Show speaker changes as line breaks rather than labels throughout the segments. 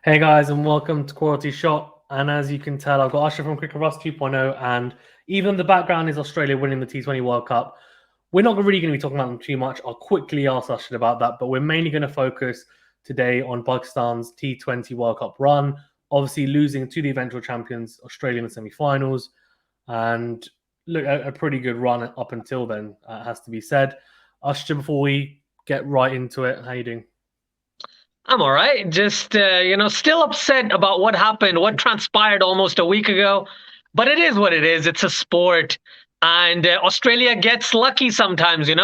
Hey guys, and welcome to Quality Shot. And as you can tell, I've got Usher from Cricket Rust 2.0, and even the background is Australia winning the T20 World Cup. We're not really going to be talking about them too much. I'll quickly ask Usher about that, but we're mainly going to focus today on Pakistan's T20 World Cup run, obviously losing to the eventual champions, Australia in the semi-finals, and look, a pretty good run up until then, has to be said. Usher, before we get right into it, how you doing?
I'm all right. Just still upset about what happened, what transpired almost a week ago. But it is what it is. It's a sport, and Australia gets lucky sometimes, And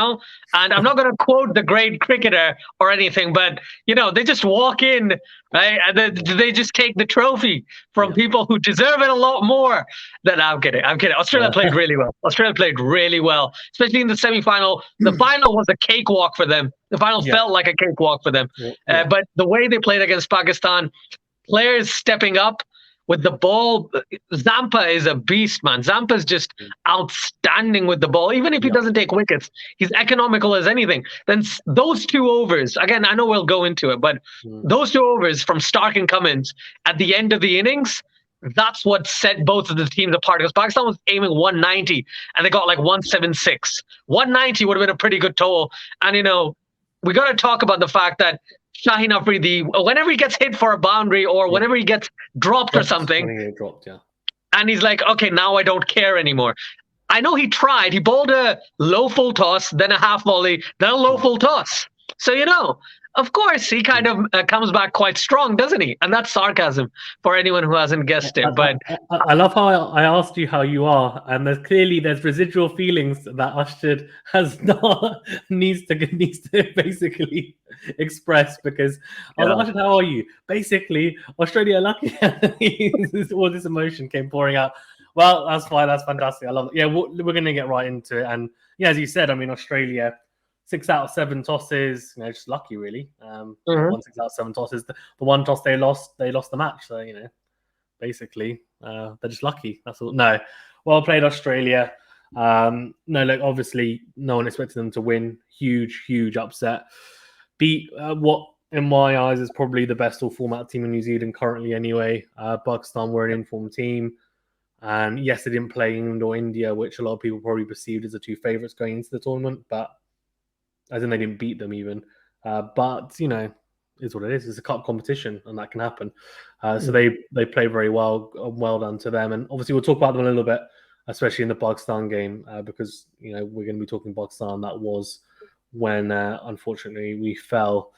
I'm not going to quote the great cricketer or anything, but they just walk in, right, and they just take the trophy from
Yeah.
people who deserve it a lot more. Than I'm kidding. I'm kidding. Australia played really well. Australia played really well, especially in the semi-final. The final was a cakewalk for them. The final
Yeah.
felt like a cakewalk for them.
Yeah.
But the way they played against Pakistan, players stepping up with the ball. Zampa is a beast, man. Zampa is just outstanding with the ball. Even if he
Yeah.
doesn't take wickets, he's economical as anything. Then those two overs, again, I know we'll go into it, but those two overs from Stark and Cummins at the end of the innings, that's what set both of the teams apart. Because Pakistan was aiming 190 and they got like 176. 190 would have been a pretty good toll. And, we got to talk about the fact that Shaheen Afridi, whenever he gets hit for a boundary or
Yeah.
whenever he gets dropped or something,
When he get dropped, yeah.
and he's like, okay, now I don't care anymore. I know he tried. He bowled a low full toss, then a half volley, then a low full toss. So, of course, he kind of comes back quite strong, doesn't he? And that's sarcasm for anyone who hasn't guessed it. But
I love how I asked you how you are, and there's residual feelings that Asjad has not needs to basically express, because I was like, Asjad, how are you? Basically, Australia lucky. All this emotion came pouring out. Well, that's fine. That's fantastic. I love it. Yeah, we're going to get right into it. And yeah, as you said, I mean, Australia, 6 out of 7 tosses, just lucky, really. Won 6 out of 7 tosses. The one toss they lost the match. So, basically, they're just lucky. That's all. No, well played, Australia. No, look, obviously, no one expected them to win. Huge upset. Beat what, in my eyes, is probably the best all-format team in New Zealand currently anyway. Pakistan were an informed team. And yes, they didn't play England or India, which a lot of people probably perceived as the two favourites going into the tournament. But as in, they didn't beat them even. But, is what it is. It's a cup competition, and that can happen. So they play very well. Well done to them. And obviously, we'll talk about them a little bit, especially in the Pakistan game, because we're going to be talking Pakistan. That was when, unfortunately, we fell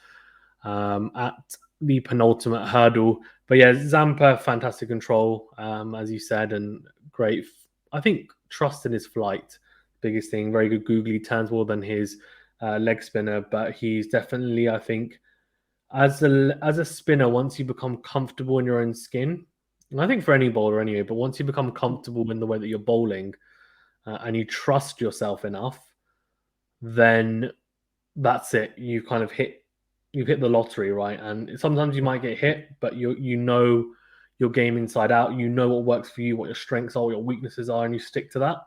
at the penultimate hurdle. But yeah, Zampa, fantastic control, as you said, and great. I think trust in his flight, biggest thing. Very good googly, turns more than his leg spinner, but he's definitely, I think, as a spinner, once you become comfortable in your own skin, and I think for any bowler anyway, but once you become comfortable in the way that you're bowling, and you trust yourself enough, then that's it. You've hit the lottery, right? And sometimes you might get hit, but you know your game inside out. You know what works for you, what your strengths are, what your weaknesses are, and you stick to that.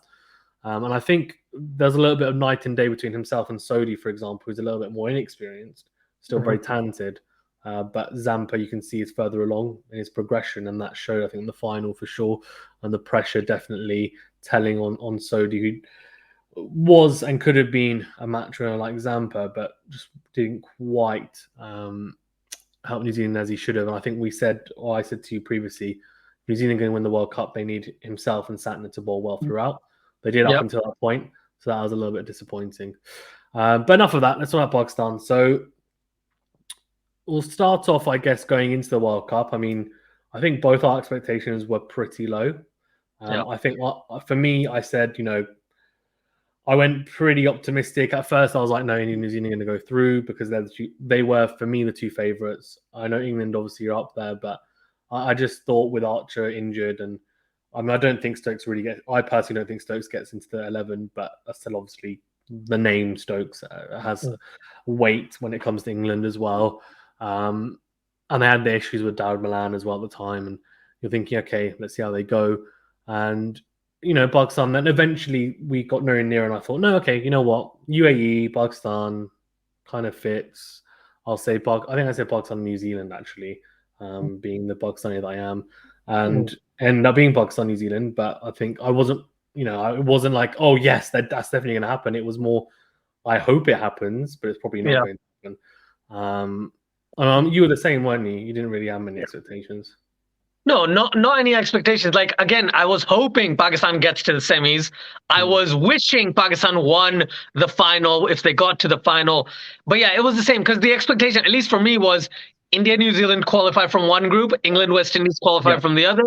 And I think there's a little bit of night and day between himself and Sodhi, for example, who's a little bit more inexperienced, still very talented. But Zampa, you can see, is further along in his progression, and that showed, I think, in the final for sure. And the pressure definitely telling on Sodhi, who was and could have been a match winner like Zampa, but just didn't quite help New Zealand as he should have. And I think I said to you previously, New Zealand going to win the World Cup, they need himself and Santner to bowl well throughout. They did up until that point, so that was a little bit disappointing. But enough of that. Let's talk about Pakistan. So we'll start off, I guess, going into the World Cup. I mean, I think both our expectations were pretty low. I think for me, I said, I went pretty optimistic. At first, I was like, no, New Zealand are going to go through because they were, for me, the two favourites. I know England obviously are up there, but I just thought with Archer injured, and I mean, I don't think Stokes I personally don't think Stokes gets into the 11, but that's still obviously the name Stokes has weight when it comes to England as well. And they had the issues with Dawid Malan as well at the time, and you're thinking, okay, let's see how they go. And Pakistan, then eventually we got nowhere near, and I thought, no, okay, you know what? UAE, Pakistan kind of fits. I think I said Pakistan and New Zealand, actually. being the Pakistani that I am, and ended up being Pakistan, New Zealand. But I think I wasn't, it wasn't like, oh yes, that's definitely going to happen. It was more, I hope it happens, but it's probably not going to happen. You were the same, weren't you? You didn't really have many expectations.
No, not any expectations. Like, again, I was hoping Pakistan gets to the semis. I was wishing Pakistan won the final if they got to the final. But yeah, it was the same because the expectation, at least for me, was India, New Zealand qualified from one group, England, West Indies qualified from the other.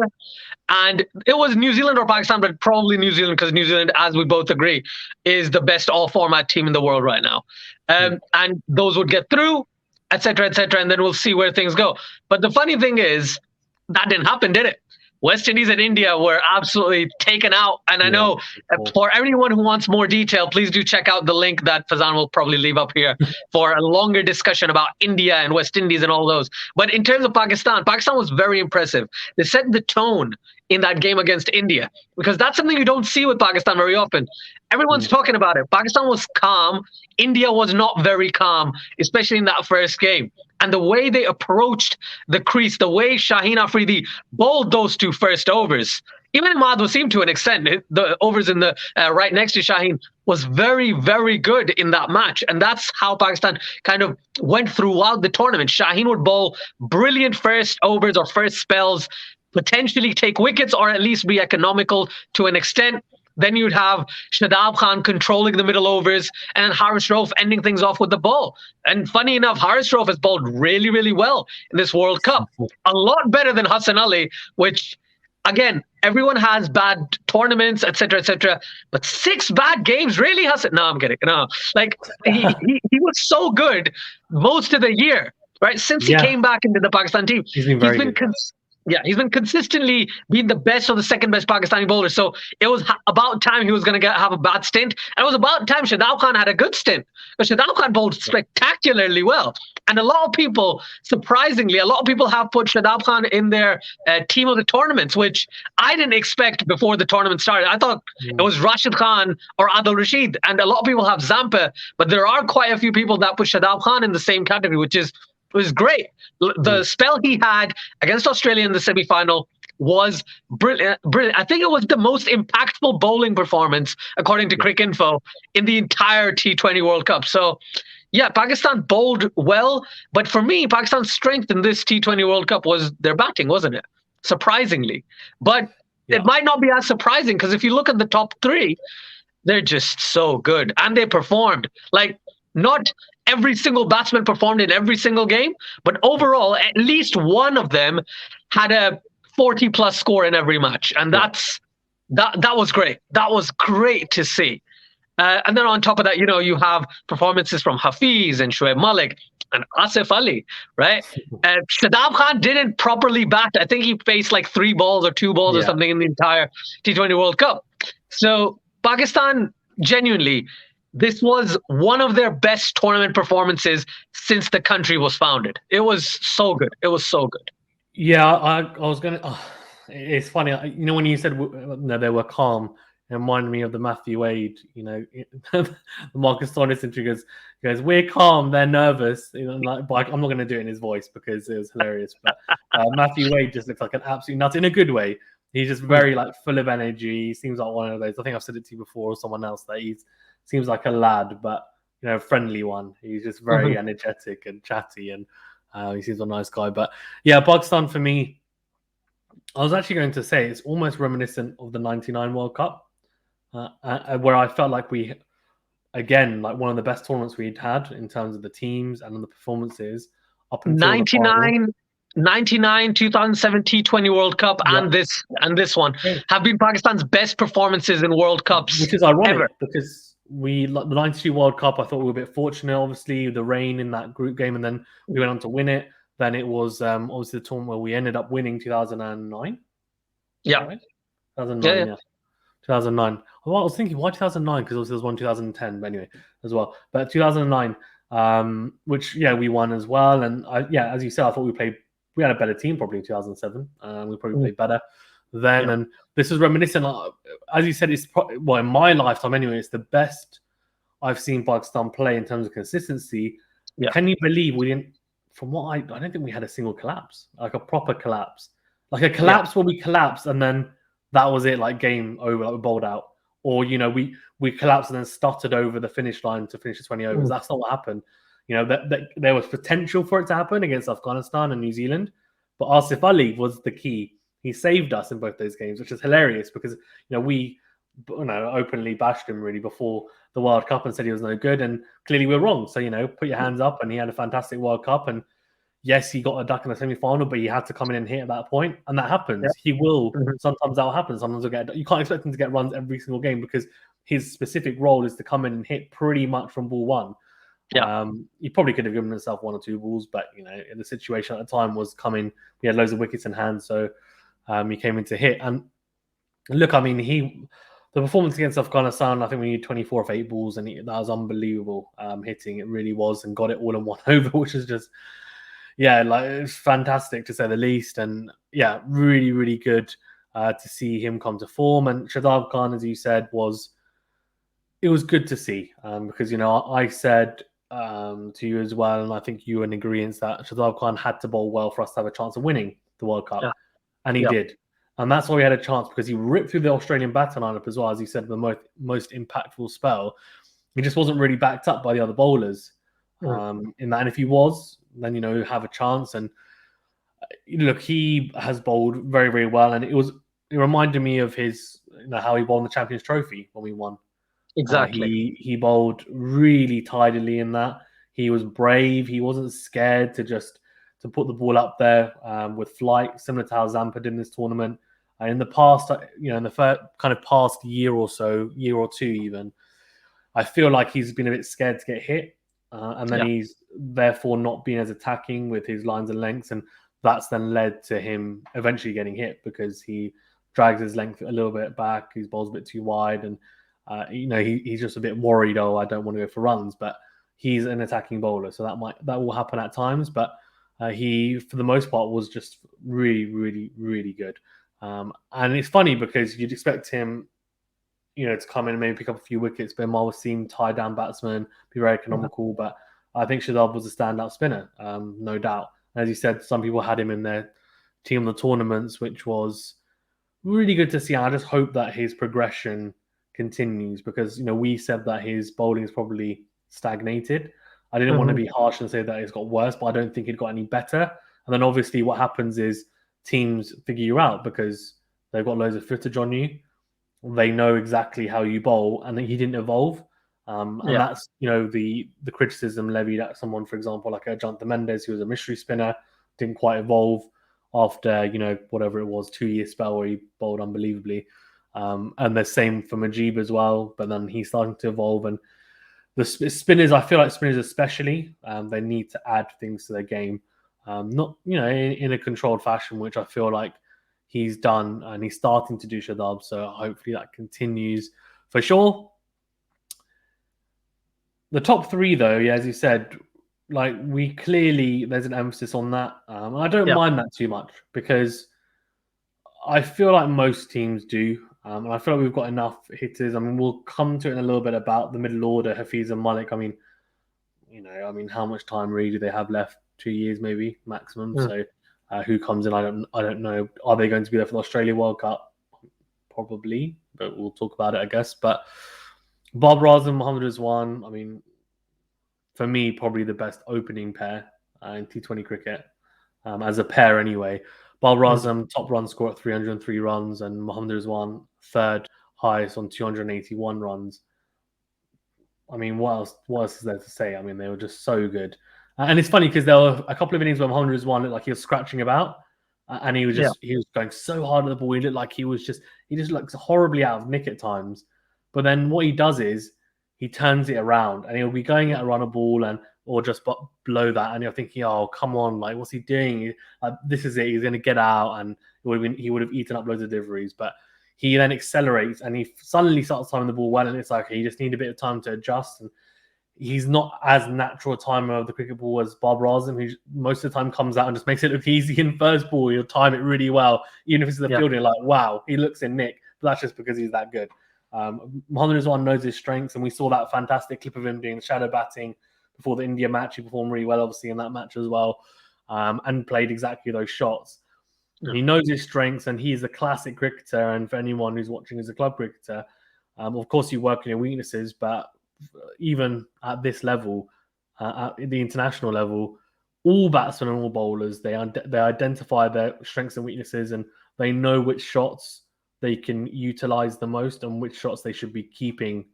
And it was New Zealand or Pakistan, but probably New Zealand because New Zealand, as we both agree, is the best all-format team in the world right now. And those would get through, et cetera, and then we'll see where things go. But the funny thing is, that didn't happen, did it? West Indies and India were absolutely taken out. And I know for everyone who wants more detail, please do check out the link that Fazan will probably leave up here for a longer discussion about India and West Indies and all those. But in terms of Pakistan, Pakistan was very impressive. They set the tone in that game against India because that's something you don't see with Pakistan very often. Everyone's talking about it. Pakistan was calm. India was not very calm, especially in that first game. And the way they approached the crease, the way Shaheen Afridi bowled those two first overs, even Imad Wasim to an extent, the overs in the right next to Shaheen was very, very good in that match. And that's how Pakistan kind of went throughout the tournament. Shaheen would bowl brilliant first overs or first spells, potentially take wickets or at least be economical to an extent. Then you'd have Shadab Khan controlling the middle overs and Haris Rauf ending things off with the ball. And funny enough, Haris Rauf has bowled really, really well in this World Cup. A lot better than Hassan Ali, which, again, everyone has bad tournaments, etc. But 6 bad games, really, Hassan? No, I'm kidding. No, like he was so good most of the year, right? Since he came back into the Pakistan team,
he's been very good.
He's been consistently being the best or the second best Pakistani bowler. So it was about time he was going to have a bad stint. And it was about time Shadab Khan had a good stint. But Shadab Khan bowled spectacularly well. And a lot of people, surprisingly, have put Shadab Khan in their team of the tournaments, which I didn't expect before the tournament started. I thought it was Rashid Khan or Adil Rashid. And a lot of people have Zampa. But there are quite a few people that put Shadab Khan in the same category, which was great. The spell he had against Australia in the semi-final was brilliant. I think it was the most impactful bowling performance, according to Cricinfo, in the entire T20 World Cup. So, yeah, Pakistan bowled well. But for me, Pakistan's strength in this T20 World Cup was their batting, wasn't it? Surprisingly. But it might not be as surprising because if you look at the top 3, they're just so good. And they performed. Like, not every single batsman performed in every single game, but overall, at least one of them had a 40-plus score in every match. And that was great. That was great to see. And then on top of that, you have performances from Hafiz and Shoaib Malik and Asif Ali, right? Shadab Khan didn't properly bat. I think he faced like 3 balls or 2 balls or something in the entire T20 World Cup. So Pakistan, genuinely, this was one of their best tournament performances since the country was founded. It was so good. It was so good.
Yeah, I was going to... it's funny. When you said they were calm, it reminded me of the Matthew Wade, the Marcus Stoinis interview goes, we're calm, they're nervous. But I'm not going to do it in his voice because it was hilarious. But Matthew Wade just looks like an absolute nut in a good way. He's just very full of energy. He seems like one of those. I think I've said it to you before or someone else that seems like a lad, but a friendly one. He's just very energetic and chatty, and he seems a nice guy. But yeah, Pakistan for me, I was actually going to say it's almost reminiscent of the '99 World Cup, where I felt like we, again, like one of the best tournaments we'd had in terms of the teams and the performances up until
99, 2007 T20 World Cup and this one have been Pakistan's best performances in World Cups,
which is ironic because the 92 World Cup, I thought we were a bit fortunate, obviously, the rain in that group game, and then we went on to win it. Then it was obviously the tournament where we ended up winning 2009.
Yeah.
Right? 2009, 2009. Well, I was thinking, why 2009? Because obviously there was one 2010, but anyway, as well. But 2009, which, we won as well. And, as you said, I thought we had a better team probably in 2007. We probably played better then. And this is reminiscent, as you said, it's in my lifetime anyway, it's the best I've seen Pakistan play in terms of consistency. Can you believe we didn't from what I don't think we had a single collapse, like a proper collapse, like a collapse where we collapsed and then that was it, like game over, like we bowled out, or we collapsed and then stuttered over the finish line to finish the 20 overs. That's not what happened. That there was potential for it to happen against Afghanistan and New Zealand, but Asif Ali was the key. He saved us in both those games, which is hilarious because we openly bashed him really before the World Cup and said he was no good, and clearly we're wrong. So put your hands up, and he had a fantastic World Cup, and yes, he got a duck in the semi-final, but he had to come in and hit at that point, and that happens. Yeah. He will sometimes that will happen. Sometimes you can't expect him to get runs every single game because his specific role is to come in and hit pretty much from ball one. Yeah, he probably could have given himself 1 or 2 balls, but the situation at the time was coming. He had loads of wickets in hand, so he came in to hit. And look, I mean, the performance against Afghanistan, I think we need 24 of 8 balls, and that was unbelievable hitting. It really was, and got it all in 1 over, which is just, it's fantastic to say the least. And really, really good to see him come to form. And Shadab Khan, as you said, it was good to see because I said to you as well, and I think you were in agreement that Shadab Khan had to bowl well for us to have a chance of winning the World Cup, and he did. And that's why we had a chance, because he ripped through the Australian batter lineup as well, as he said, the most impactful spell. He just wasn't really backed up by the other bowlers in that. And if he was, then, you have a chance. And look, he has bowled very, very well. And it reminded me of his, how he won the Champions Trophy when we won.
Exactly.
He bowled really tidily in that. He was brave. He wasn't scared to put the ball up there with flight, similar to how Zampa did in this tournament. In the past, in the first kind of past year or so, year or two even, I feel like he's been a bit scared to get hit. And then he's therefore not been as attacking with his lines and lengths. And that's then led to him eventually getting hit because he drags his length a little bit back. His ball's a bit too wide. And, he's just a bit worried, I don't want to go for runs. But he's an attacking bowler. So that will happen at times. But he, for the most part, was just really, really, really good. And it's funny because you'd expect him, to come in and maybe pick up a few wickets. Ben was seen tie down batsman, be very economical. But I think Shadab was a standout spinner, no doubt. And as you said, some people had him in their team of the tournaments, which was really good to see. And I just hope that his progression continues because, we said that his bowling is probably stagnated. I didn't want to be harsh and say that it's got worse, but I don't think it got any better. And then obviously what happens is teams figure you out because they've got loads of footage on you. They know exactly how you bowl, and he didn't evolve. And that's, the criticism levied at someone, for example, like Jonathan Mendes, who was a mystery spinner, didn't quite evolve after, whatever it was, 2-year spell where he bowled unbelievably. And the same for Mujeeb as well, but then he's starting to evolve. And the spinners, I feel like spinners especially, they need to add things to their game. Not, in a controlled fashion, which I feel like he's done and he's starting to do, Shadab. So hopefully that continues for sure. The top 3, though, as you said, like there's an emphasis on that. I don't mind that too much because I feel like most teams do. And I feel like we've got enough hitters. I mean, we'll come to it in a little bit about the middle order, Hafiz and Malik. I mean, how much time really do they have left? 2 years maybe maximum. So who comes in? I don't know. Are they going to be there for the Australia World Cup? Probably, but we'll talk about it, I guess. But Babar Azam, Mohammad Rizwan, I mean, for me, probably the best opening pair in T20 cricket as a pair anyway. Babar Azam, top run score at 303 runs, and Mohammad Rizwan, third highest on 281 runs. I mean, what else is there to say? I mean, they were just so good. And it's funny because there were a couple of innings where Mohammad Rizwan looked like he was scratching about, and he was going so hard at the ball. He looked like he just looks horribly out of nick at times. But then what he does is he turns it around, and he'll be going at a runner ball or just below that, and you're thinking, oh, come on, like what's he doing? This is it. He's going to get out, and he would have eaten up loads of deliveries. But he then accelerates, and he suddenly starts timing the ball well, and it's like he just need a bit of time to adjust. And he's not as natural a timer of the cricket ball as Babar Azam, who most of the time comes out and just makes it look easy in first ball. He'll time it really well. Even if it's the field, you're like, wow, he looks in nick. But that's just because he's that good. Mohammad Rizwan knows his strengths, and we saw that fantastic clip of him doing the shadow batting before the India match. He performed really well, obviously, in that match as well, and played exactly those shots. Yeah. He knows his strengths, and he's a classic cricketer. And for anyone who's watching as a club cricketer, of course, you work on your weaknesses, but even at this level, at the international level, all batsmen and all bowlers, they identify their strengths and weaknesses, and they know which shots they can utilize the most and which shots they should be keeping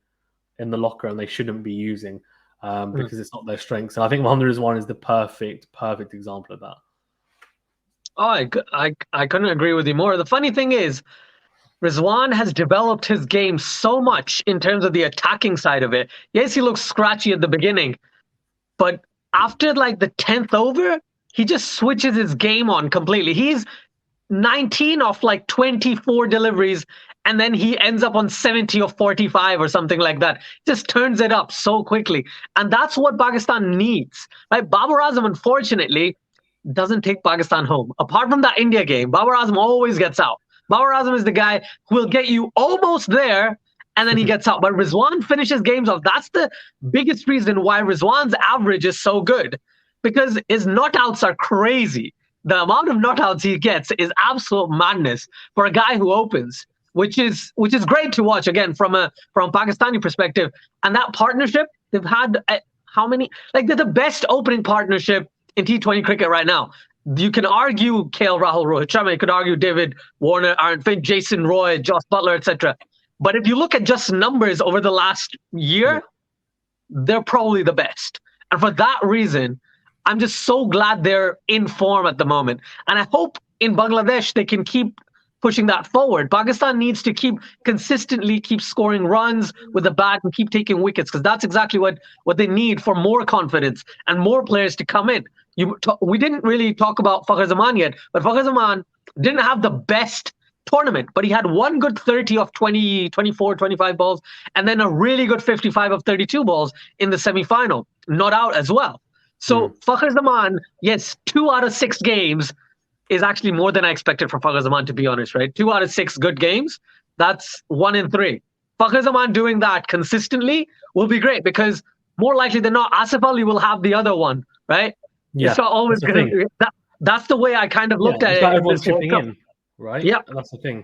in the locker and they shouldn't be using because it's not their strengths. And I think Mohammad Rizwan is the perfect example of that.
Oh, I couldn't agree with you more. The funny thing is, Rizwan has developed his game so much in terms of the attacking side of it. Yes, he looks scratchy at the beginning, but after like the 10th over, he just switches his game on completely. He's 19 off like 24 deliveries, and then he ends up on 70 of 45 or something like that. Just turns it up so quickly. And that's what Pakistan needs. Right? Babar Azam, unfortunately, doesn't take Pakistan home. Apart from that India game, Babar Azam always gets out. Babar Azam is the guy who will get you almost there, and then he gets out. But Rizwan finishes games off. That's the biggest reason why Rizwan's average is so good, because his not-outs are crazy. The amount of not-outs he gets is absolute madness for a guy who opens, which is great to watch, again, from Pakistani perspective. And that partnership, they've had how many? Like, they're the best opening partnership in T20 cricket right now. You can argue KL Rahul, Rohit Sharma, you could argue David Warner, Aaron Finch, Jason Roy, Joss Butler, etc. But if you look at just numbers over the last year, they're probably the best. And for that reason, I'm just so glad they're in form at the moment. And I hope in Bangladesh they can keep pushing that forward. Pakistan needs to consistently keep scoring runs with the bat and keep taking wickets, because that's exactly what they need for more confidence and more players to come in. We didn't really talk about Fakhar Zaman yet, but Fakhar Zaman didn't have the best tournament, but he had one good 30 of 20, 24, 25 balls, and then a really good 55 of 32 balls in the semi-final, not out as well. So Fakhar Zaman, yes, 2 out of 6 games is actually more than I expected from Fakhar Zaman, to be honest, right? 2 out of 6 good games, that's 1 in 3. Fakhar Zaman doing that consistently will be great, because more likely than not, Asif Ali will have the other one, right?
Yeah,
it's not always going to. That's the way I kind of looked at it.
Everyone's chipping in, right?
Yeah,
that's the thing.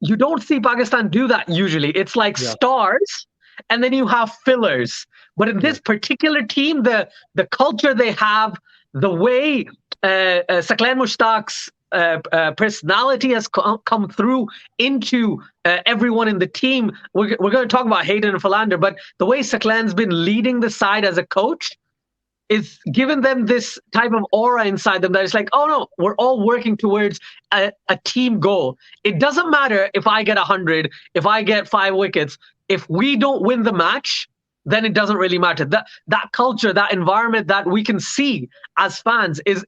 You don't see Pakistan do that usually. It's like stars, and then you have fillers. But in this particular team, the culture they have, the way Saqlain Mushtaq's personality has come through into everyone in the team. We're going to talk about Hayden and Philander, but the way Saqlain's been leading the side as a coach is giving them this type of aura inside them that it's like, oh no, we're all working towards a team goal. It doesn't matter if I get 100, if I get 5 wickets. If we don't win the match, then it doesn't really matter. That culture, that environment that we can see as fans is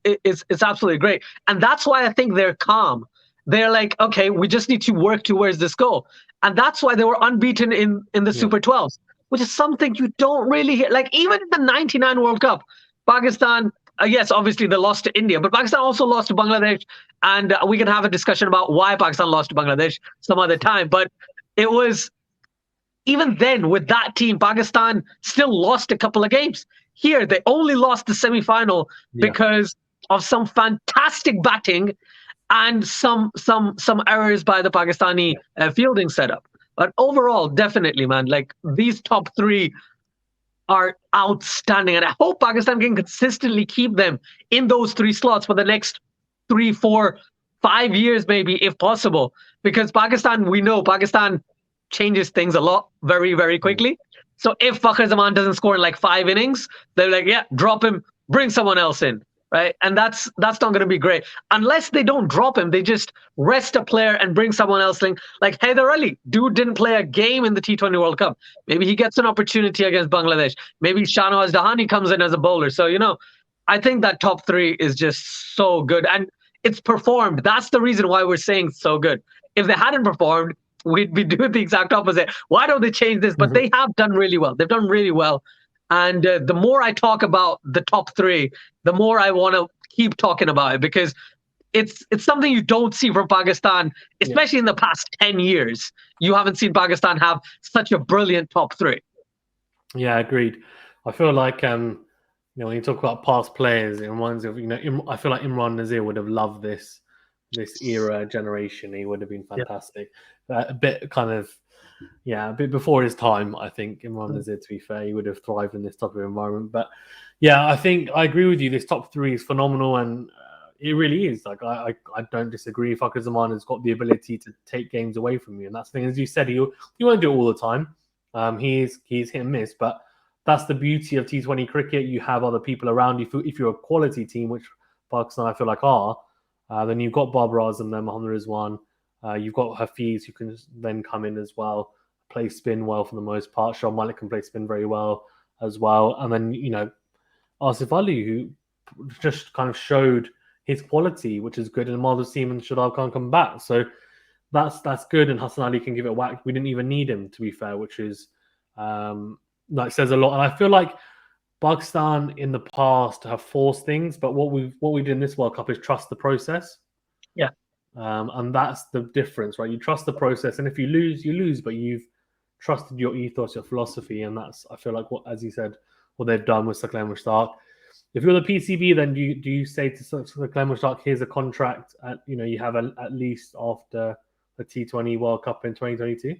absolutely great. And that's why I think they're calm. They're like, okay, we just need to work towards this goal. And that's why they were unbeaten in the Super 12s, which is something you don't really hear. Like, even in the 99 World Cup, Pakistan, yes, obviously they lost to India, but Pakistan also lost to Bangladesh. And we can have a discussion about why Pakistan lost to Bangladesh some other time. But it was, even then, with that team, Pakistan still lost a couple of games. Here, they only lost the semi-final because of some fantastic batting and some errors by the Pakistani fielding setup. But overall, definitely, man, like, these top 3 are outstanding. And I hope Pakistan can consistently keep them in those 3 slots for the next 3, 4, 5 years, maybe, if possible. Because Pakistan, we know Pakistan changes things a lot very, very quickly. So if Fakhar Zaman doesn't score in like 5 innings, they're like, yeah, drop him, bring someone else in, right? And that's not going to be great. Unless they don't drop him, they just rest a player and bring someone else in. Like Haider Ali, dude didn't play a game in the T20 World Cup. Maybe he gets an opportunity against Bangladesh. Maybe Shahnawaz Dahani comes in as a bowler. So, I think that top 3 is just so good. And it's performed. That's the reason why we're saying so good. If they hadn't performed, we'd be doing the exact opposite. Why don't they change this? But they have done really well. They've done really well. And the more I talk about the top 3, the more I want to keep talking about it, because it's something you don't see from Pakistan, especially in the past 10 years. You haven't seen Pakistan have such a brilliant top 3.
Yeah, agreed. I feel like when you talk about past players, it reminds me of, I feel like Imran Nazir would have loved this era generation. He would have been fantastic. A bit kind of, a bit before his time, I think, Imran Nazir, to be fair. He would have thrived in this type of environment. But yeah, I think I agree with you. This top three is phenomenal, and it really is. Like, I don't disagree. Fakhar Zaman has got the ability to take games away from you. And that's the thing, as you said, he won't do it all the time. He's hit and miss, but that's the beauty of T20 cricket. You have other people around you. If you're a quality team, which Pakistan I feel like are, then you've got Babar Azam, then Mohammad Rizwan. You've got Hafiz, who can then come in as well, play spin well for the most part. Shoaib Malik can play spin very well as well. And then, Asif Ali, who just kind of showed his quality, which is good. And Mahmoud Wasim and Shoaib can't come back. So that's good. And Hassan Ali can give it a whack. We didn't even need him, to be fair, which is says a lot. And I feel like Pakistan in the past have forced things, but what we did in this World Cup is trust the process.
Yeah.
And that's the difference, right? You trust the process, and if you lose, you lose, but you've trusted your ethos, your philosophy, and that's, I feel like, as you said, what they've done with Saqlain Mushtaq. If you're the PCB, then do you say to Saqlain Mushtaq, here's a contract, you have at least after the T20 World Cup in 2022?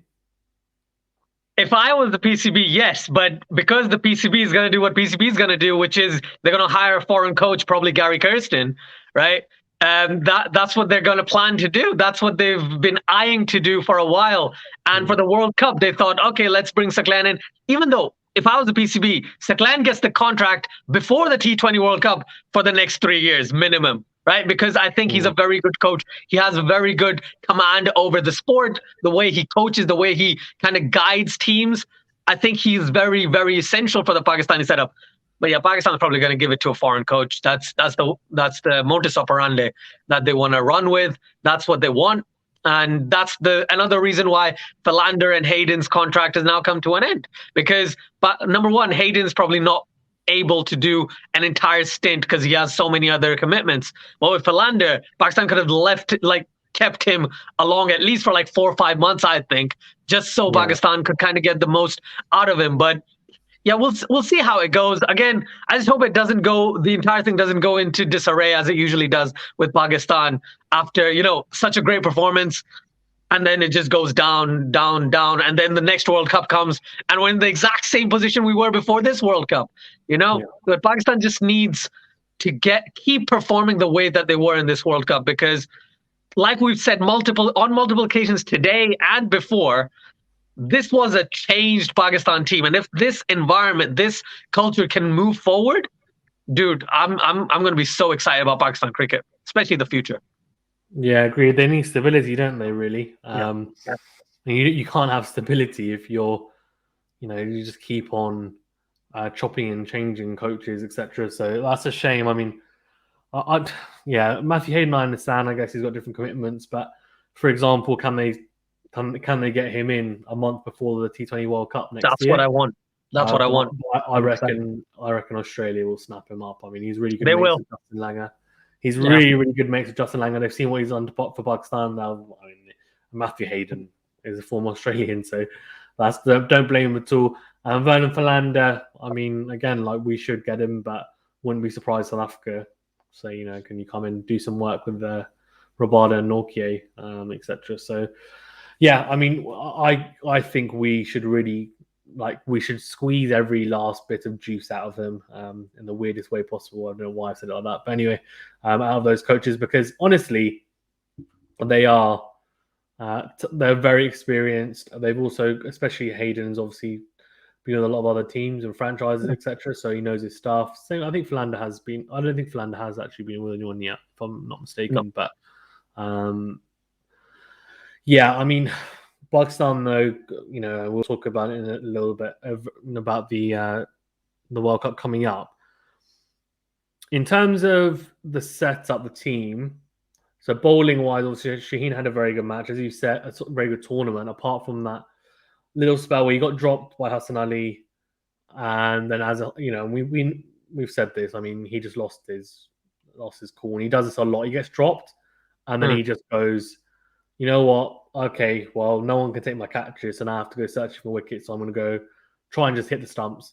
If I was the PCB, yes, but because the PCB is going to do what PCB is going to do, which is they're going to hire a foreign coach, probably Gary Kirsten, right? That's what they're going to plan to do. That's what they've been eyeing to do for a while. And for the World Cup, they thought, okay, let's bring Saqlain in. Even though, if I was the PCB, Saqlain gets the contract before the T20 World Cup for the next 3 years minimum, right? Because I think he's a very good coach. He has a very good command over the sport, the way he coaches, the way he kind of guides teams. I think he's very, very essential for the Pakistani setup. But yeah, Pakistan is probably going to give it to a foreign coach. That's the modus operandi that they want to run with. That's what they want. And that's another reason why Philander and Hayden's contract has now come to an end. Because, number one, Hayden's probably not able to do an entire stint because he has so many other commitments. But with Philander, Pakistan could have kept him along at least for 4 or 5 months, I think, just so Pakistan could kind of get the most out of him. But yeah, we'll see how it goes. Again, I just hope the entire thing doesn't go into disarray as it usually does with Pakistan after, such a great performance. And then it just goes down, down, down. And then the next World Cup comes and we're in the exact same position we were before this World Cup. But Pakistan just needs to keep performing the way that they were in this World Cup, because like we've said on multiple occasions today and before, this was a changed Pakistan team. And if this environment, this culture can move forward, dude, I'm going to be so excited about Pakistan cricket, especially the future.
Yeah, agreed. They need stability, don't they, really? You can't have stability if you just keep on chopping and changing coaches, etc. So that's a shame. I mean, Matthew Hayden, I understand. I guess he's got different commitments, but for example, can they get him in a month before the T20 World Cup next year?
That's what I want. That's what I want.
I reckon Australia will snap him up. I mean, he's really good.
They will.
Justin Langer. He's really, really good mates with Justin Langer. They've seen what he's done for Pakistan now. I mean, Matthew Hayden is a former Australian, so don't blame him at all. Vernon Philander, I mean, again, we should get him, but wouldn't be surprised South Africa say, can you come and do some work with Rabada and Nortje, etc. So, yeah, I mean, I think we should really we should squeeze every last bit of juice out of them in the weirdest way possible. I don't know why I said it like that, but anyway, out of those coaches, because honestly, they're very experienced. They've also, especially Hayden's obviously been with a lot of other teams and franchises, etc. So he knows his stuff. So I think Philander has been. I don't think Philander has actually been with anyone yet, if I'm not mistaken. No. But I mean, Pakistan, though, we'll talk about it in a little bit about the World Cup coming up. In terms of the setup, the team, so bowling-wise, obviously, Shaheen had a very good match, as you said, a very good tournament. Apart from that little spell where he got dropped by Hassan Ali, and then we've said this. I mean, he just lost his cool, and he does this a lot. He gets dropped, and then he just goes, you know what? Okay, well, no one can take my catches, and I have to go searching for wickets, so I'm going to go try and just hit the stumps.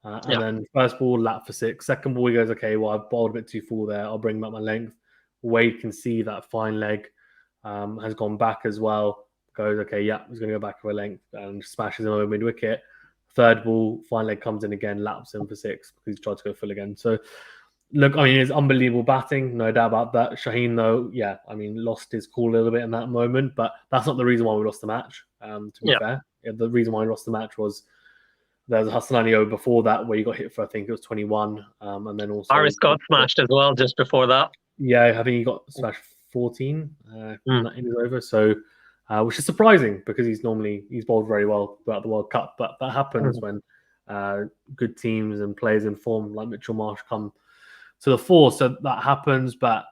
And then first ball, lap for 6. Second ball, he goes, okay, well, I've bowled a bit too full there. I'll bring back my length. Wade can see that fine leg has gone back as well. Goes, okay, yeah, he's going to go back for a length and smashes him over mid-wicket. Third ball, fine leg comes in again, laps him for 6 because he's tried to go full again. So, look, I mean, it's unbelievable batting, no doubt about that. Shaheen, though, yeah, I mean, lost his cool a little bit in that moment, but that's not the reason why we lost the match, to be fair. Yeah, the reason why we lost the match was there's a Hassan Ali over before that where he got hit for, I think it was 21. And then also...
Aris got smashed as well just before that.
Yeah, I think he got smashed 14 in his over. So, which is surprising because he's bowled very well throughout the World Cup. But that happens when good teams and players in form like Mitchell Marsh come to the fore. So that happens. But,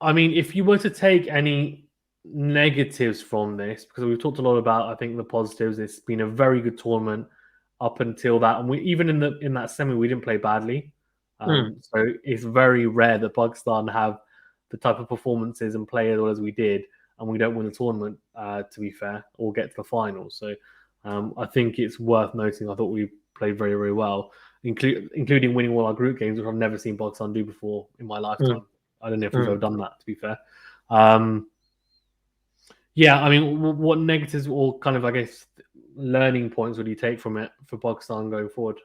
I mean, if you were to take any negatives from this, because we've talked a lot about, I think, the positives, it's been a very good tournament up until that. And we even in that semi, we didn't play badly. So it's very rare that Pakistan have the type of performances and play as well as we did, and we don't win the tournament, to be fair, or get to the final. So I think it's worth noting. I thought we played very, very well, including winning all our group games, which I've never seen Pakistan do before in my lifetime. I don't know if we've ever done that, to be fair. Yeah, I mean, what negatives or kind of, I guess, learning points would you take from it for Pakistan going forward?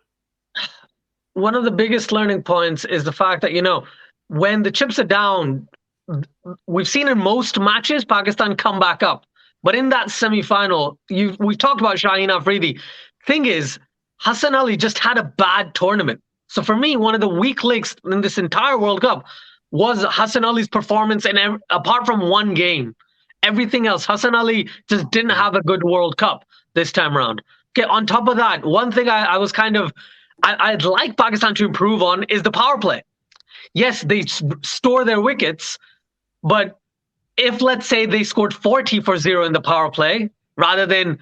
One of the biggest learning points is the fact that, when the chips are down, we've seen in most matches, Pakistan come back up. But in that semi-final, we've talked about Shaheen Afridi. Thing is, Hassan Ali just had a bad tournament. So for me, one of the weak links in this entire World Cup was Hassan Ali's performance, and apart from one game, everything else, Hassan Ali just didn't have a good World Cup this time around. Okay, on top of that, one thing I was kind of... I'd like Pakistan to improve on is the power play. Yes, they store their wickets, but if, let's say, they scored 40 for 0 in the power play, rather than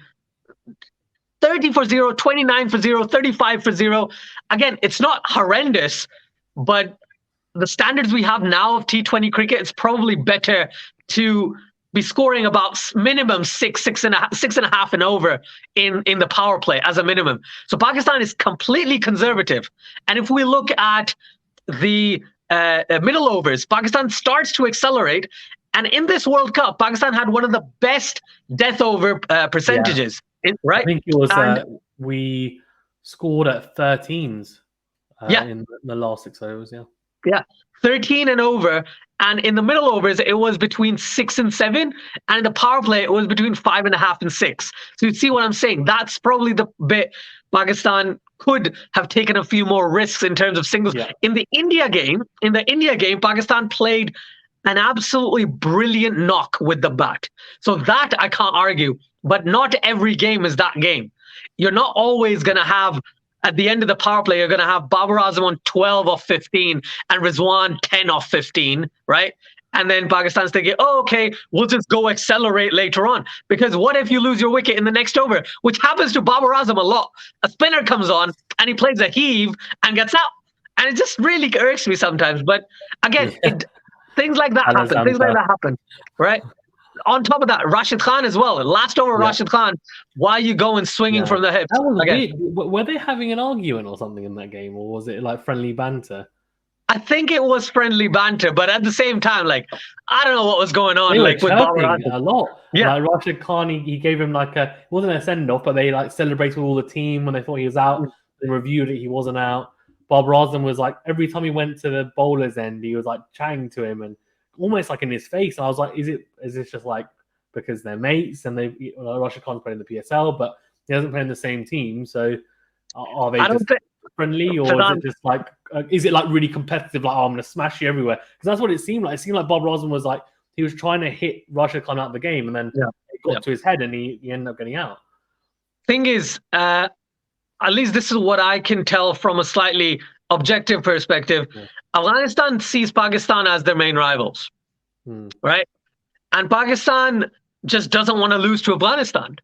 30 for 0, 29 for 0, 35 for 0, again, it's not horrendous, but the standards we have now of T20 cricket, it's probably better to be scoring about minimum six and a half and over in the power play as a minimum. So Pakistan is completely conservative. And if we look at the middle overs, Pakistan starts to accelerate. And in this World Cup, Pakistan had one of the best death over percentages, right?
I think it was we scored at 13s in the last 6 overs,
Yeah, 13 and over. And in the middle overs, it was between 6 and 7. And in the power play, it was between 5.5 and 6. So you see what I'm saying? That's probably the bit Pakistan could have taken a few more risks in terms of singles. Yeah. In the India game, Pakistan played an absolutely brilliant knock with the bat. So that I can't argue. But not every game is that game. You're not always going to have... At the end of the power play, you're going to have Babar Azam on 12 off 15 and Rizwan 10 off 15, right? And then Pakistan's thinking, oh, okay, we'll just go accelerate later on. Because what if you lose your wicket in the next over, which happens to Babar Azam a lot? A spinner comes on and he plays a heave and gets out. And it just really irks me sometimes. But again, things like that happen. Things like that happen, right? On top of that, Rashid Khan as well. Last over, Rashid Khan. Why are you going swinging from the hips?
That was weird. Were they having an argument or something in that game, or was it like friendly banter?
I think it was friendly banter, but at the same time, like, I don't know what was going on.
Like with Babar Azam a lot.
Yeah,
like Rashid Khan, he gave him like it wasn't a send off, but they like celebrated with all the team when they thought he was out. They reviewed it, he wasn't out. Babar Azam was like every time he went to the bowler's end, he was like chatting to him and almost like in his face. And I was like, is this just like because they're mates and Rashid Khan's playing the PSL, but he doesn't play in the same team, so are they just friendly, or is it just like is it like really competitive, like, oh, I'm gonna smash you everywhere? Because that's what it seemed like. It seemed like Babar Azam was like he was trying to hit Rashid Khan out of the game, and then it got to his head and he ended up getting out.
Thing is, at least this is what I can tell from a slightly objective perspective. Afghanistan sees Pakistan as their main rivals, right? And Pakistan just doesn't want to lose to Afghanistan,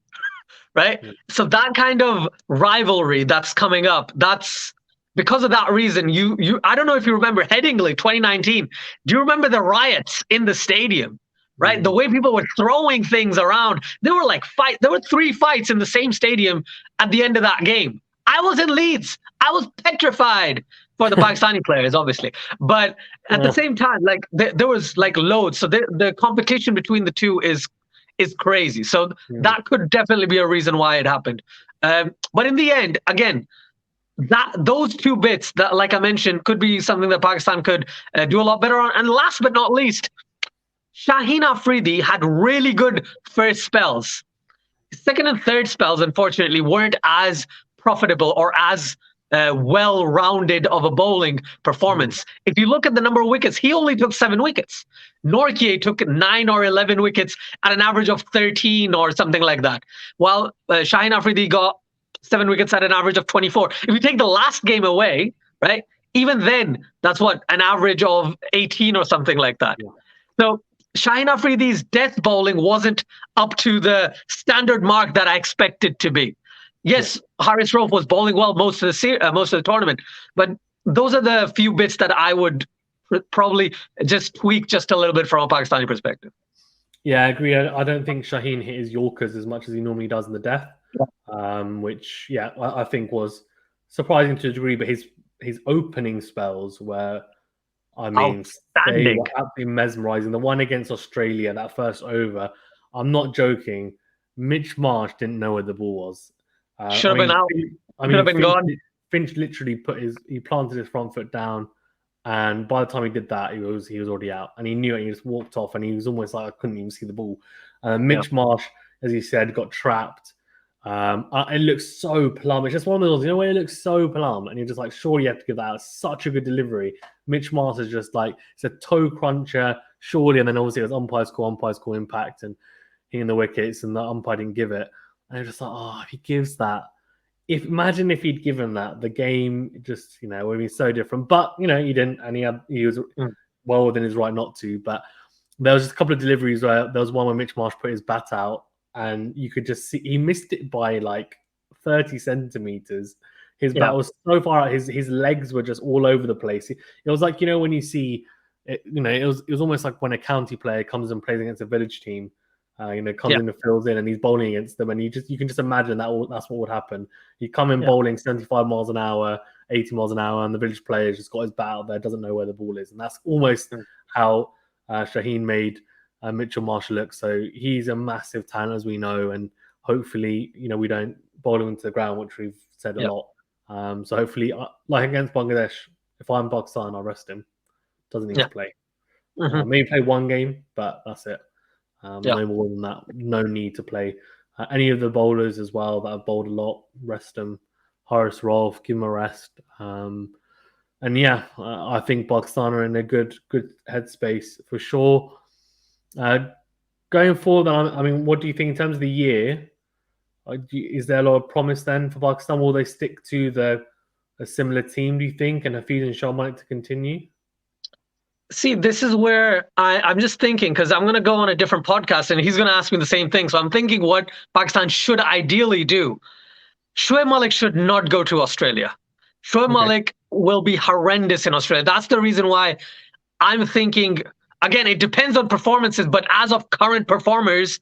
right? So that kind of rivalry that's coming up, that's because of that reason. You I don't know if you remember Headingley 2019. Do you remember the riots in the stadium? Right, the way people were throwing things around. There were 3 fights in the same stadium at the end of that game. I was in Leeds. I was petrified for the Pakistani players, obviously. But at the same time, like there was like loads. So the competition between the two is crazy. So that could definitely be a reason why it happened. But in the end, again, those two bits that, like I mentioned, could be something that Pakistan could do a lot better on. And last but not least, Shaheen Afridi had really good first spells. Second and third spells, unfortunately, weren't as profitable or as well-rounded of a bowling performance. If you look at the number of wickets, he only took 7 wickets. Nortje took 9 or 11 wickets at an average of 13 or something like that, while Shaheen Afridi got 7 wickets at an average of 24. If you take the last game away, right, even then, that's what, an average of 18 or something like that. So Shaheen Afridi's death bowling wasn't up to the standard mark that I expected to be. Yes, Haris Rauf was bowling well most of the tournament, but those are the few bits that I would probably just tweak just a little bit from a Pakistani perspective.
Yeah, I agree. I don't think Shaheen hit his Yorkers as much as he normally does in the death, which I think was surprising to a degree. But his opening spells were, I mean, they were absolutely mesmerizing. The one against Australia, that first over, I'm not joking. Mitch Marsh didn't know where the ball was.
Should have been out. Should have been gone.
Finch literally planted his front foot down, and by the time he did that, he was already out, and he knew it. He just walked off, and he was almost like I couldn't even see the ball. Mitch Marsh, as he said, got trapped. It looks so plumb. It's just one of those, where it looks so plumb, and you're just like, surely you have to give that such a good delivery. Mitch Marsh is just like, it's a toe cruncher, surely, and then obviously it was umpire's call impact, and hitting the wickets, and the umpire didn't give it. And you're just like, if he gives that, imagine if he'd given that, the game just, would be so different. But, he didn't, and he was well within his right not to. But there was just a couple of deliveries where there was one where Mitch Marsh put his bat out, and you could just see he missed it by like 30 centimeters. His bat was so far out, his legs were just all over the place. It was like, when you see, it was almost like when a county player comes and plays against a village team. Comes in and fills in, and he's bowling against them, and you can just imagine that's what would happen. You come in bowling 75 miles an hour, 80 miles an hour, and the village player just got his bat out there, doesn't know where the ball is, and that's almost how Shaheen made Mitchell Marsh look. So he's a massive talent, as we know, and hopefully, we don't bowl him into the ground, which we've said a lot. So hopefully, like against Bangladesh, if I'm Pakistan, I'll rest him. Doesn't need to play. Maybe play one game, but that's it. No more than that. No need to play. Any of the bowlers as well that have bowled a lot, rest them. Haris Rauf, give him a rest. I think Pakistan are in a good headspace for sure. Going forward, I mean, what do you think in terms of the year? Is there a lot of promise then for Pakistan? Will they stick to a similar team, do you think, and Hafiz and Shoaib to continue?
See, this is where I'm just thinking, because I'm going to go on a different podcast and he's going to ask me the same thing. So I'm thinking what Pakistan should ideally do. Shoaib Malik should not go to Australia. Shoaib Malik will be horrendous in Australia. That's the reason why I'm thinking, again, it depends on performances, but as of current performers,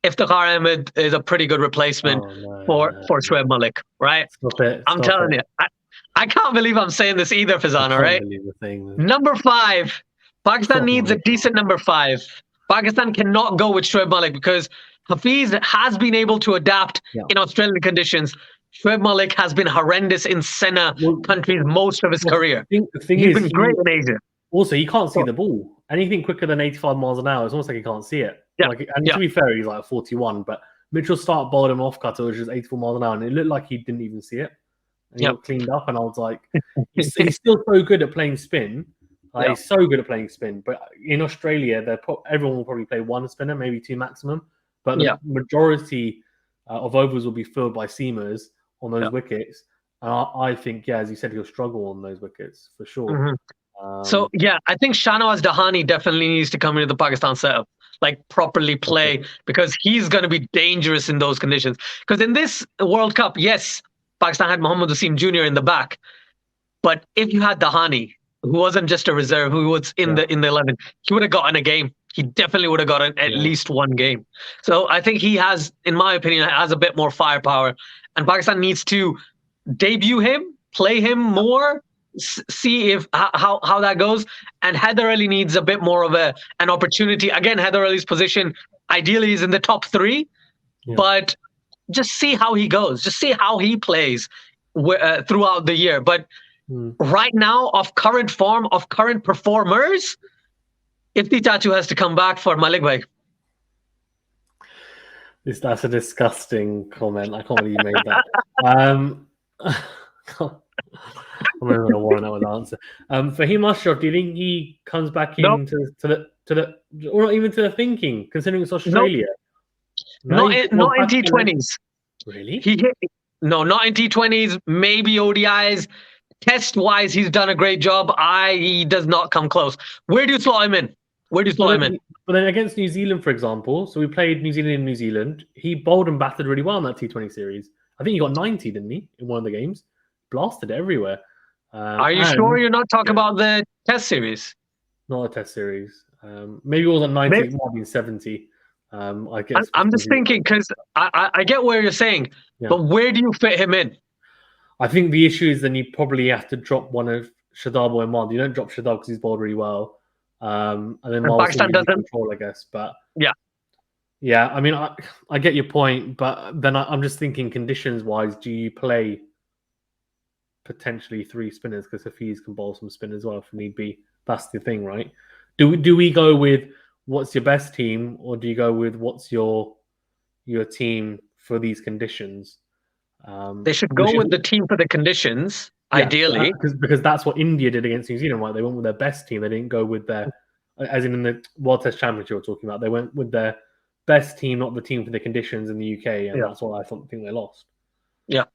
Iftikhar Ahmed is a pretty good replacement for Shoaib Malik, right? I'm telling you. I can't believe I'm saying this either, Fazan, all right? Number 5. Pakistan needs a decent number 5. Pakistan cannot go with Shoaib Malik because Hafiz has been able to adapt in Australian conditions. Shoaib Malik has been horrendous in Sena countries most of his career. He's been great in Asia.
Also, he can't see the ball. Anything quicker than 85 miles an hour, it's almost like he can't see it. To be fair, he's like 41, but Mitchell started bowling him off cutter, which is 84 miles an hour, and it looked like he didn't even see it. And he got cleaned up, and I was like, he's still so good at playing spin. He's so good at playing spin. But in Australia, everyone will probably play one spinner, maybe 2 maximum. But the majority of overs will be filled by seamers on those wickets. And I think, as you said, he'll struggle on those wickets for sure.
I think Shahnawaz Dahani definitely needs to come into the Pakistan setup, like properly play, because he's going to be dangerous in those conditions. Because in this World Cup, yes, Pakistan had Mohammad Wasim Jr. in the back, but if you had Dahani, who wasn't just a reserve, who was in the 11, he would have gotten a game. He definitely would have gotten at least one game. So I think he has, in my opinion, has a bit more firepower, and Pakistan needs to debut him, play him more, see if how that goes. And Heather Ali needs a bit more of an opportunity. Again, Heather Ali's position ideally is in the top 3, but just see how he goes. Just see how he plays throughout the year. But right now, of current form, of current performers, Ifti Chachu has to come back for Malik Bhai.
That's a disgusting comment. I can't believe you made that. I'm not going to warrant that with an answer. Fahim Ashraf, do you think he comes back into to the or not even to the thinking, considering it's Australia?
Not in T20s.
Really?
No, not in T20s. Maybe ODIs. Test-wise, he's done a great job. He does not come close. Where do you slot him in? But
then against New Zealand, for example, so we played New Zealand in New Zealand. He bowled and batted really well in that T20 series. I think he got 90, didn't he, in one of the games? Blasted it everywhere.
Are you sure you're not talking about the Test series?
Not a Test series. Maybe it wasn't 90, it might have been 70. I guess.
I'm just thinking, because I get where you're saying, but where do you fit him in?
I think the issue is then you probably have to drop one of Shadab or Ahmad. You don't drop Shadab because he's bowled really well. And then
Pakistan doesn't
control, I guess. But yeah. I mean, I get your point, but then I'm just thinking conditions-wise, do you play potentially 3 spinners because Hafiz can bowl some spin as well if need be? That's the thing, right? Do we go with what's your best team, or do you go with what's your team for these conditions?
They should go with the team for the conditions, ideally.
Because that's what India did against New Zealand, right? They went with their best team. They didn't go with their, as in the World Test Championship we're talking about. They went with their best team, not the team for the conditions in the UK, and that's what I think they lost.
Yeah.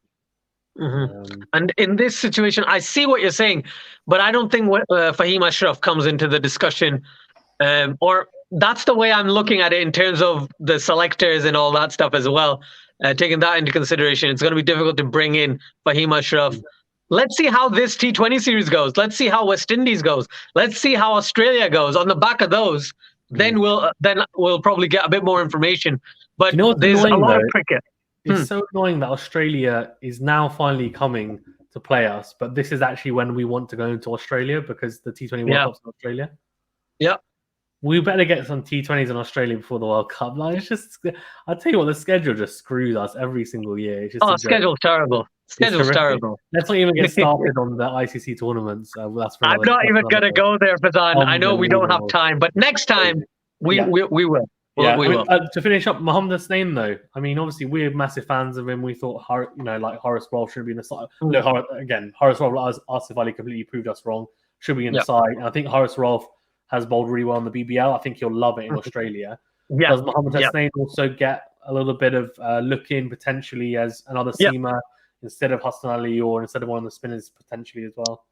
Mm-hmm. And in this situation, I see what you're saying, but I don't think Fahim Ashraf comes into the discussion, or that's the way I'm looking at it in terms of the selectors and all that stuff as well. Taking that into consideration, it's going to be difficult to bring in Fahim Ashraf. Let's see how this T20 series goes. Let's see how West Indies goes. Let's see how Australia goes. On the back of those, then we'll probably get a bit more information. But
you know what's
there's
annoying,
a lot of cricket.
It's so annoying that Australia is now finally coming to play us, but this is actually when we want to go into Australia because the T20 World Cup's in Australia.
Yeah.
We better get some T20s in Australia before the World Cup. Like, it's just, I'll tell you what, the schedule just screws us every single year. It's just
schedule's terrible. Schedule's terrible.
Let's not even get started on the ICC tournaments. That's
I'm not even going to go there, Fazan. I know we don't have time, but next time we will. We will.
To finish up Mohammad's name, though, I mean, obviously we're massive fans of him. We thought, like Horace Rolfe should be in the side. Horace Rolfe, Asif Ali completely proved us wrong. Should be in the side. And I think Horace Rolfe has bowled really well in the BBL. I think he'll love it in Australia. Does Mohammad Hasnain also get a little bit of look in potentially as another seamer instead of Hassan Ali or instead of one of the spinners potentially as well?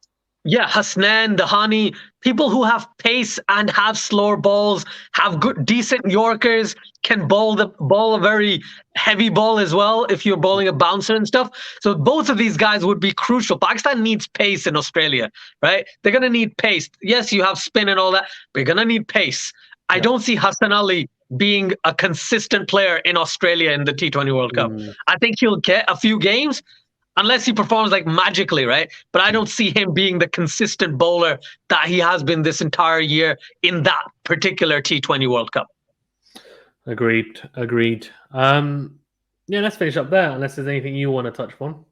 Yeah, Hasnain, Dahani, people who have pace and have slower balls, have good, decent Yorkers, can bowl a very heavy ball as well if you're bowling a bouncer and stuff. So both of these guys would be crucial. Pakistan needs pace in Australia, right? They're going to need pace. Yes, you have spin and all that, but you're going to need pace. I don't see Hassan Ali being a consistent player in Australia in the T20 World Cup. I think he'll get a few games, unless he performs like magically, right? But I don't see him being the consistent bowler that he has been this entire year in that particular T20 World Cup.
Agreed. Let's finish up there, unless there's anything you want to touch upon.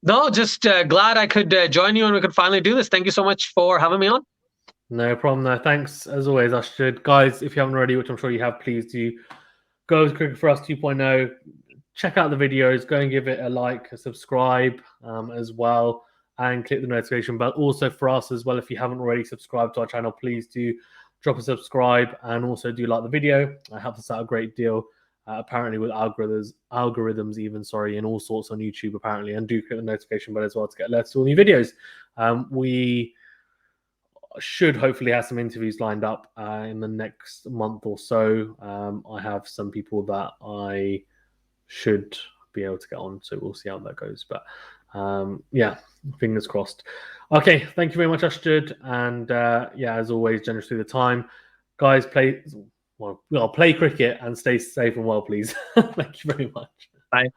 No, just glad I could join you and we could finally do this. Thank you so much for having me on.
No problem. No, thanks as always, Asjad. Guys, if you haven't already, which I'm sure you have, please do go to Cricket For Us 2.0. Check out the videos, go and give it a like, a subscribe as well, and click the notification bell. Also for us as well, if you haven't already subscribed to our channel, please do drop a subscribe and also do like the video. It helps us out a great deal, apparently with algorithms even, and all sorts on YouTube apparently. And do click the notification bell as well to get alerts to all new videos. We should hopefully have some interviews lined up in the next month or so. I have some people that I should be able to get on, so we'll see how that goes. But fingers crossed. Okay, thank you very much, Asjad, and as always, generous through the time. Guys, play cricket and stay safe and well, please. Thank you very much.
Bye.